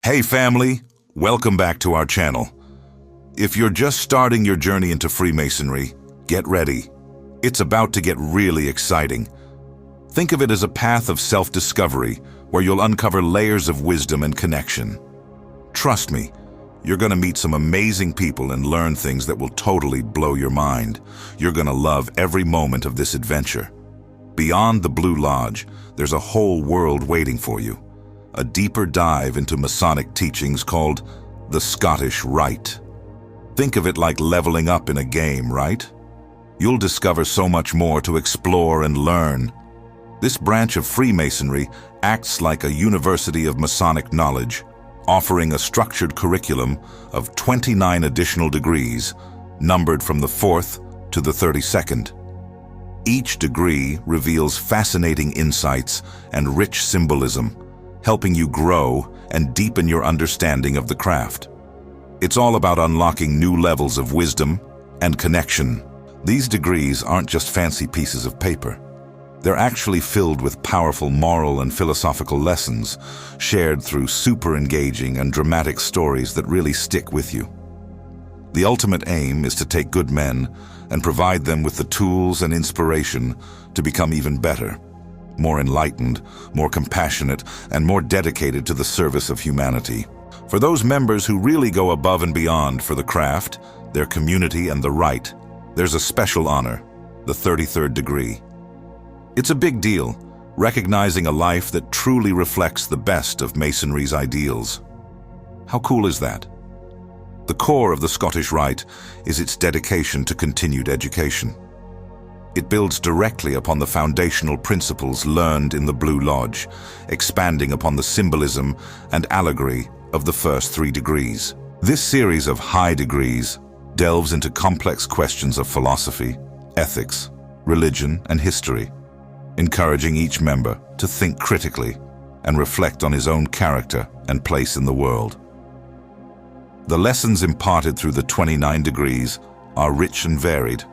Hey family, welcome back to our channel. If you're just starting your journey into Freemasonry, get ready. It's about to get really exciting. Think of it as a path of self-discovery where you'll uncover layers of wisdom and connection. Trust me, you're going to meet some amazing people and learn things that will totally blow your mind. You're going to love every moment of this adventure. Beyond the Blue Lodge, there's a whole world waiting for you. A deeper dive into Masonic teachings called the Scottish Rite. Think of it like leveling up in a game, right? You'll discover so much more to explore and learn. This branch of Freemasonry acts like a university of Masonic knowledge, offering a structured curriculum of 29 additional degrees, numbered from the 4th to the 32nd. Each degree reveals fascinating insights and rich symbolism, helping you grow and deepen your understanding of the craft. It's all about unlocking new levels of wisdom and connection. These degrees aren't just fancy pieces of paper. They're actually filled with powerful moral and philosophical lessons, shared through super engaging and dramatic stories that really stick with you. The ultimate aim is to take good men and provide them with the tools and inspiration to become even better, more enlightened, more compassionate, and more dedicated to the service of humanity. For those members who really go above and beyond for the craft, their community, and the rite, there's a special honor, the 33rd degree. It's a big deal, recognizing a life that truly reflects the best of Masonry's ideals. How cool is that? The core of the Scottish Rite is its dedication to continued education. It builds directly upon the foundational principles learned in the Blue Lodge, expanding upon the symbolism and allegory of the first 3 degrees. This series of high degrees delves into complex questions of philosophy, ethics, religion, and history, encouraging each member to think critically and reflect on his own character and place in the world. The lessons imparted through the 29 degrees are rich and varied,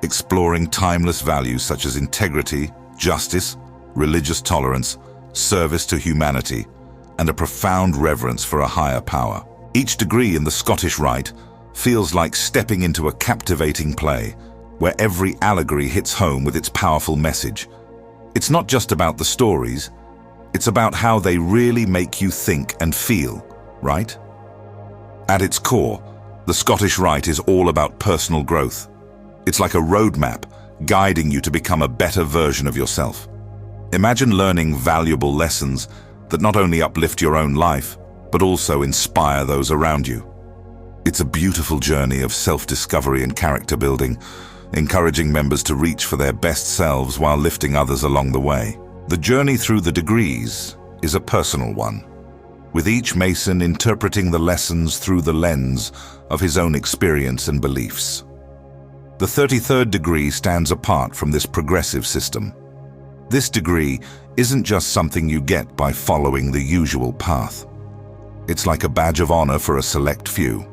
exploring timeless values such as integrity, justice, religious tolerance, service to humanity, and a profound reverence for a higher power. Each degree in the Scottish Rite feels like stepping into a captivating play, where every allegory hits home with its powerful message. It's not just about the stories, it's about how they really make you think and feel, right? At its core, the Scottish Rite is all about personal growth. It's like a roadmap guiding you to become a better version of yourself. Imagine learning valuable lessons that not only uplift your own life, but also inspire those around you. It's a beautiful journey of self-discovery and character building, encouraging members to reach for their best selves while lifting others along the way. The journey through the degrees is a personal one, with each Mason interpreting the lessons through the lens of his own experience and beliefs. The 33rd degree stands apart from this progressive system. This degree isn't just something you get by following the usual path. It's like a badge of honor for a select few.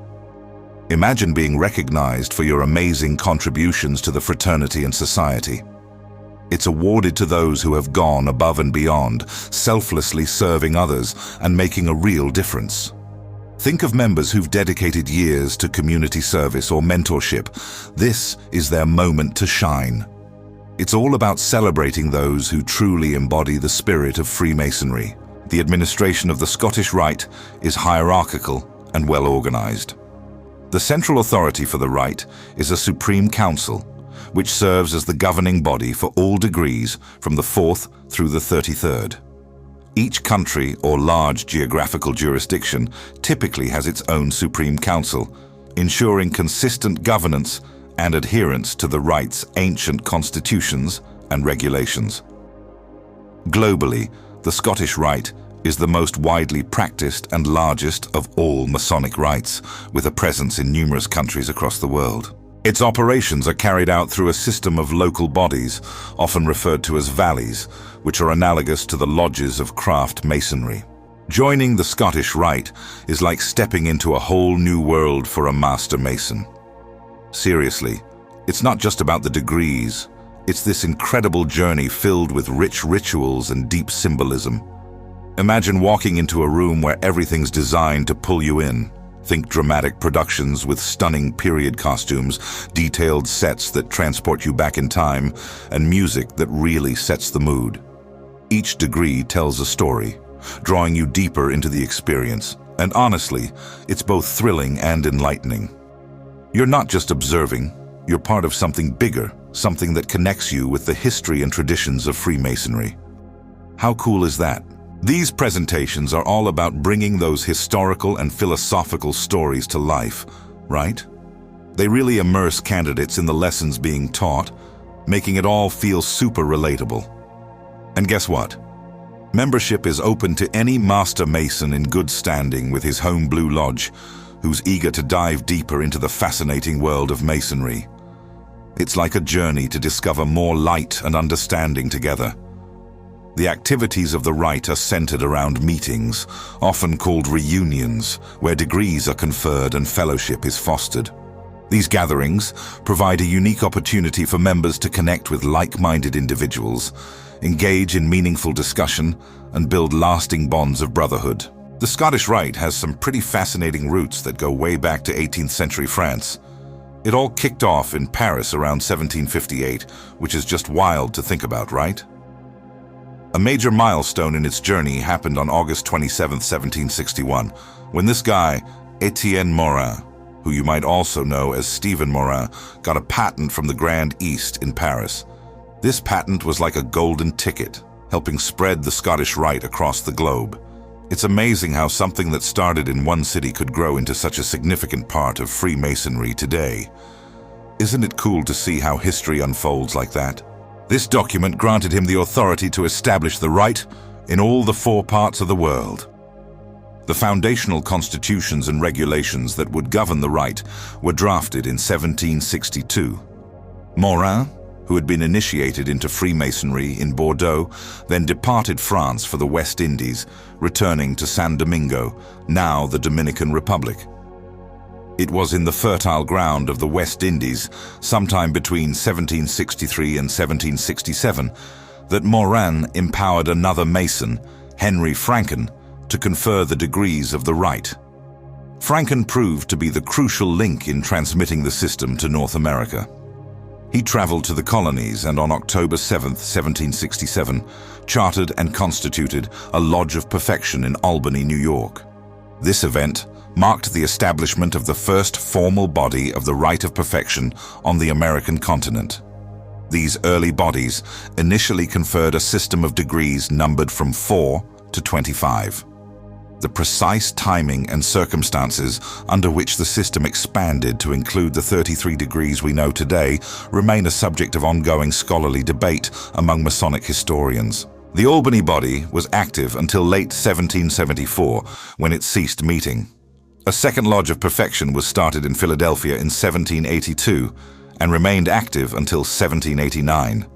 Imagine being recognized for your amazing contributions to the fraternity and society. It's awarded to those who have gone above and beyond, selflessly serving others and making a real difference. Think of members who've dedicated years to community service or mentorship. This is their moment to shine. It's all about celebrating those who truly embody the spirit of Freemasonry. The administration of the Scottish Rite is hierarchical and well organized. The central authority for the Rite is a Supreme Council, which serves as the governing body for all degrees from the 4th through the 33rd. Each country or large geographical jurisdiction typically has its own Supreme Council, ensuring consistent governance and adherence to the Rite's ancient constitutions and regulations. Globally, the Scottish Rite is the most widely practiced and largest of all Masonic rites, with a presence in numerous countries across the world. Its operations are carried out through a system of local bodies, often referred to as valleys, which are analogous to the lodges of craft masonry. Joining the Scottish Rite is like stepping into a whole new world for a master mason. Seriously, it's not just about the degrees. It's this incredible journey filled with rich rituals and deep symbolism. Imagine walking into a room where everything's designed to pull you in. Think dramatic productions with stunning period costumes, detailed sets that transport you back in time, and music that really sets the mood. Each degree tells a story, drawing you deeper into the experience. And honestly, it's both thrilling and enlightening. You're not just observing, you're part of something bigger, something that connects you with the history and traditions of Freemasonry. How cool is that? These presentations are all about bringing those historical and philosophical stories to life, right? They really immerse candidates in the lessons being taught, making it all feel super relatable. And guess what? Membership is open to any Master Mason in good standing with his home Blue Lodge, who's eager to dive deeper into the fascinating world of Masonry. It's like a journey to discover more light and understanding together. The activities of the Rite are centered around meetings, often called reunions, where degrees are conferred and fellowship is fostered. These gatherings provide a unique opportunity for members to connect with like-minded individuals, engage in meaningful discussion, and build lasting bonds of brotherhood. The Scottish Rite has some pretty fascinating roots that go way back to 18th century France. It all kicked off in Paris around 1758, which is just wild to think about, right? A major milestone in its journey happened on August 27, 1761, when this guy, Etienne Morin, who you might also know as Stephen Morin, got a patent from the Grand East in Paris. This patent was like a golden ticket, helping spread the Scottish Rite across the globe. It's amazing how something that started in one city could grow into such a significant part of Freemasonry today. Isn't it cool to see how history unfolds like that? This document granted him the authority to establish the Rite in all the 4 parts of the world. The foundational constitutions and regulations that would govern the Rite were drafted in 1762. Morin, who had been initiated into Freemasonry in Bordeaux, then departed France for the West Indies, returning to San Domingo, now the Dominican Republic. It was in the fertile ground of the West Indies, sometime between 1763 and 1767, that Morin empowered another Mason, Henry Franken, to confer the degrees of the Rite. Franken proved to be the crucial link in transmitting the system to North America. He traveled to the colonies and on October 7, 1767, chartered and constituted a Lodge of Perfection in Albany, New York. This event marked the establishment of the first formal body of the Rite of Perfection on the American continent. These early bodies initially conferred a system of degrees numbered from 4 to 25. The precise timing and circumstances under which the system expanded to include the 33 degrees we know today remain a subject of ongoing scholarly debate among Masonic historians. The Albany body was active until late 1774, when it ceased meeting. A second Lodge of Perfection was started in Philadelphia in 1782 and remained active until 1789.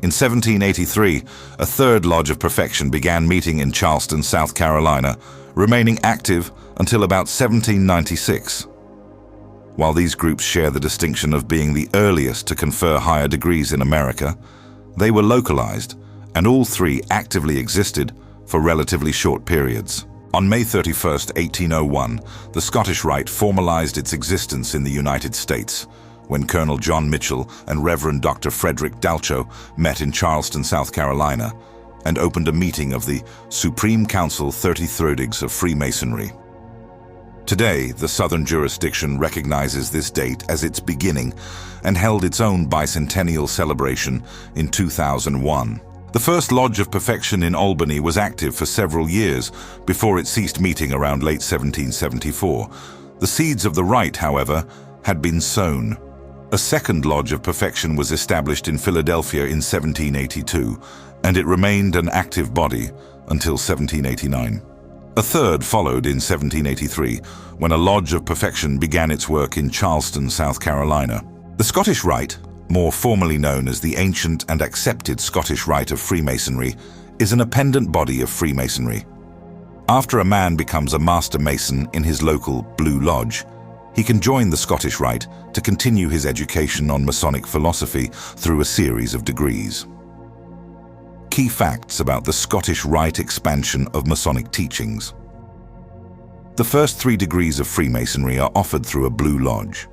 In 1783, a third Lodge of Perfection began meeting in Charleston, South Carolina, remaining active until about 1796. While these groups share the distinction of being the earliest to confer higher degrees in America, they were localized, and all 3 actively existed for relatively short periods. On May 31, 1801, the Scottish Rite formalized its existence in the United States, when Colonel John Mitchell and Reverend Dr. Frederick Dalcho met in Charleston, South Carolina, and opened a meeting of the Supreme Council 33rds of Freemasonry. Today, the Southern jurisdiction recognizes this date as its beginning and held its own bicentennial celebration in 2001. The first Lodge of Perfection in Albany was active for several years before it ceased meeting around late 1774. The seeds of the Rite, however, had been sown. A second Lodge of Perfection was established in Philadelphia in 1782, and it remained an active body until 1789. A third followed in 1783, when a Lodge of Perfection began its work in Charleston, South Carolina. The Scottish Rite, more formally known as the Ancient and Accepted Scottish Rite of Freemasonry, is an appendant body of Freemasonry. After a man becomes a Master Mason in his local Blue Lodge, he can join the Scottish Rite to continue his education on Masonic philosophy through a series of degrees. Key facts about the Scottish Rite expansion of Masonic teachings. The first 3 degrees of Freemasonry are offered through a Blue Lodge.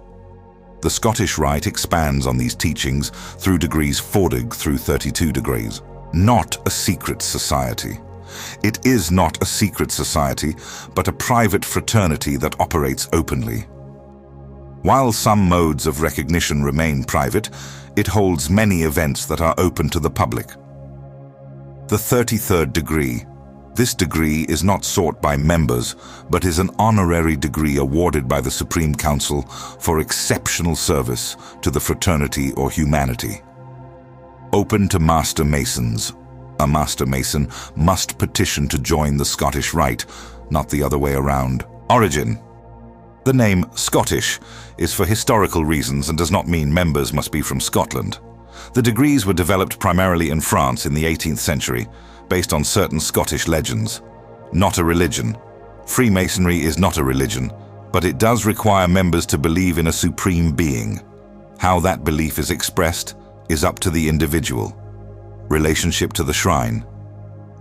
The Scottish Rite expands on these teachings through degrees 40 through 32 degrees. Not a secret society. It is not a secret society, but a private fraternity that operates openly. While some modes of recognition remain private, it holds many events that are open to the public. The 33rd degree. This degree is not sought by members, but is an honorary degree awarded by the Supreme Council for exceptional service to the fraternity or humanity. Open to Master Masons. A Master Mason must petition to join the Scottish Rite, not the other way around. Origin. The name Scottish is for historical reasons and does not mean members must be from Scotland. The degrees were developed primarily in France in the 18th century, based on certain Scottish legends. Not a religion. Freemasonry is not a religion, but it does require members to believe in a supreme being. How that belief is expressed is up to the individual. Relationship to the shrine.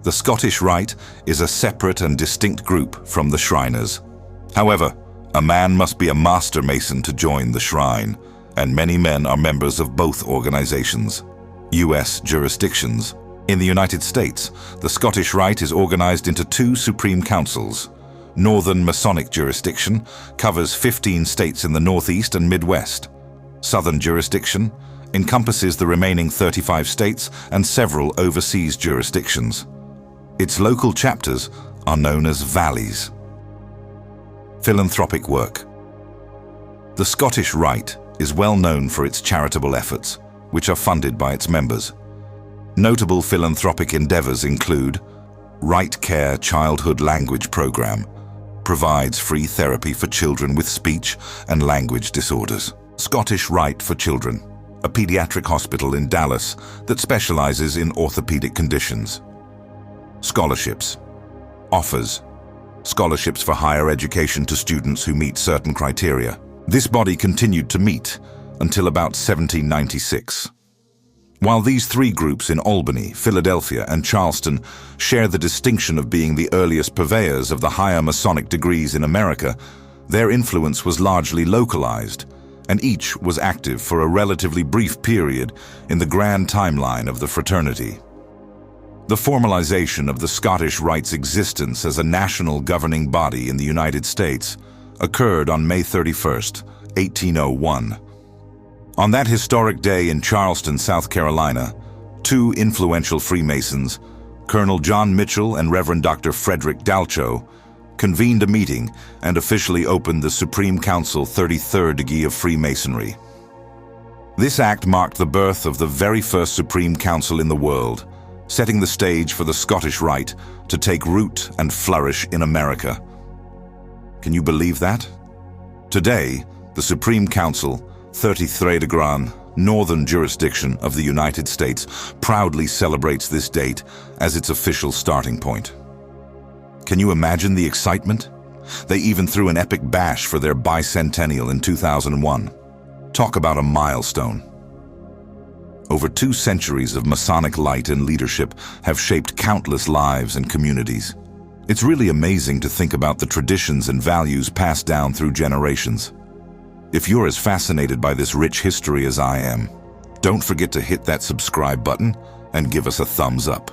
The Scottish Rite is a separate and distinct group from the Shriners. However, a man must be a Master Mason to join the shrine, and many men are members of both organizations. U.S. jurisdictions. In the United States, the Scottish Rite is organized into 2 Supreme Councils. Northern Masonic jurisdiction covers 15 states in the Northeast and Midwest. Southern jurisdiction encompasses the remaining 35 states and several overseas jurisdictions. Its local chapters are known as valleys. Philanthropic work. The Scottish Rite is well known for its charitable efforts, which are funded by its members. Notable philanthropic endeavors include Right Care Childhood Language Program, provides free therapy for children with speech and language disorders. Scottish Rite for Children, a pediatric hospital in Dallas that specializes in orthopedic conditions. Scholarships. Offers scholarships for higher education to students who meet certain criteria. This body continued to meet until about 1796. While these 3 groups in Albany, Philadelphia, and Charleston share the distinction of being the earliest purveyors of the higher Masonic degrees in America, their influence was largely localized, and each was active for a relatively brief period in the grand timeline of the fraternity. The formalization of the Scottish Rite's existence as a national governing body in the United States occurred on May 31st, 1801. On that historic day in Charleston, South Carolina, 2 influential Freemasons, Colonel John Mitchell and Reverend Dr. Frederick Dalcho, convened a meeting and officially opened the Supreme Council 33rd degree of Freemasonry. This act marked the birth of the very first Supreme Council in the world, setting the stage for the Scottish Rite to take root and flourish in America. Can you believe that? Today, the Supreme Council, 33rd degree, Northern jurisdiction of the United States, proudly celebrates this date as its official starting point. Can you imagine the excitement? They even threw an epic bash for their bicentennial in 2001. Talk about a milestone. Over 2 centuries of Masonic light and leadership have shaped countless lives and communities. It's really amazing to think about the traditions and values passed down through generations. If you're as fascinated by this rich history as I am, don't forget to hit that subscribe button and give us a thumbs up.